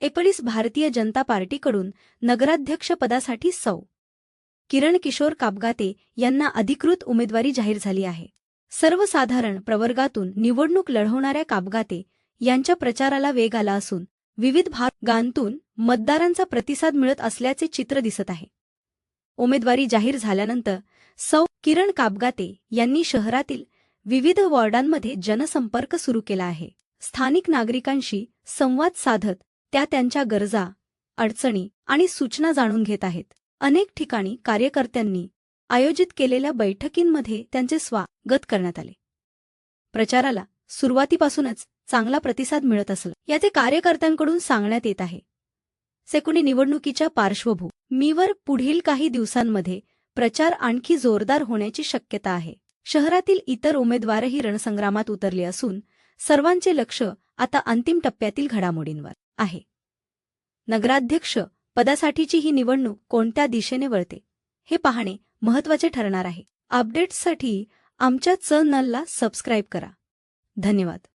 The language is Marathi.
एपळीस भारतीय जनता पार्टीकडून नगराध्यक्षपदासाठी सौ. किरण किशोर कापगाते यांना अधिकृत उमेदवारी जाहीर झाली आहे. सर्वसाधारण प्रवर्गातून निवडणूक लढवणाऱ्या कापगाते यांच्या प्रचाराला वेग आला असून विविध भागांतून मतदारांचा प्रतिसाद मिळत असल्याचे चित्र दिसत आहे. उमेदवारी जाहीर झाल्यानंतर सौ. किरण कापगाते यांनी शहरातील विविध वॉर्डांमध्ये जनसंपर्क सुरू केला आहे. स्थानिक नागरिकांशी संवाद साधत त्या त्यांच्या गरजा, अडचणी आणि सूचना जाणून घेत आहेत. अनेक ठिकाणी कार्यकर्त्यांनी आयोजित केलेल्या बैठकींमध्ये त्यांचे स्वागत करण्यात आले. प्रचाराला सुरुवातीपासूनच चांगला प्रतिसाद मिळत असला याचे कार्यकर्त्यांकडून सांगण्यात येत आहे. सेकुनी निवडणुकीच्या पार्श्वभूमीवर पुढील काही दिवसांमध्ये प्रचार आणखी जोरदार होण्याची शक्यता आहे. शहरातील इतर उमेदवारही रणसंग्रामात उतरले असून सर्वांचे लक्ष आता अंतिम टप्प्यातील घडामोडींवर आहे. नगराध्यक्ष पदासाठीची ही निवडणूक कोणत्या दिशेने वळते हे पाहणे महत्त्वाचे ठरणार आहे. अपडेट्ससाठी आमच्या चॅनलला सबस्क्राईब करा. धन्यवाद.